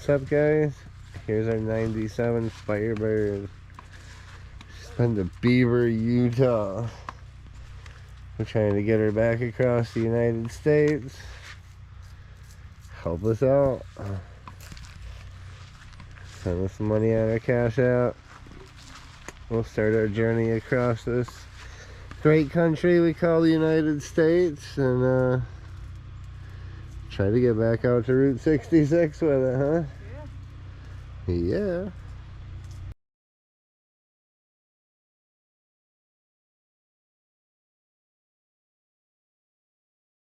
What's up, guys? Here's our 97 Firebird. She's been to Beaver, Utah. We're trying to get her back across the United States. Help us out. Send us some money on our cash app. We'll start our journey across this great country we call the United States and try to get back out to Route 66 with it, huh? Yeah. Yeah.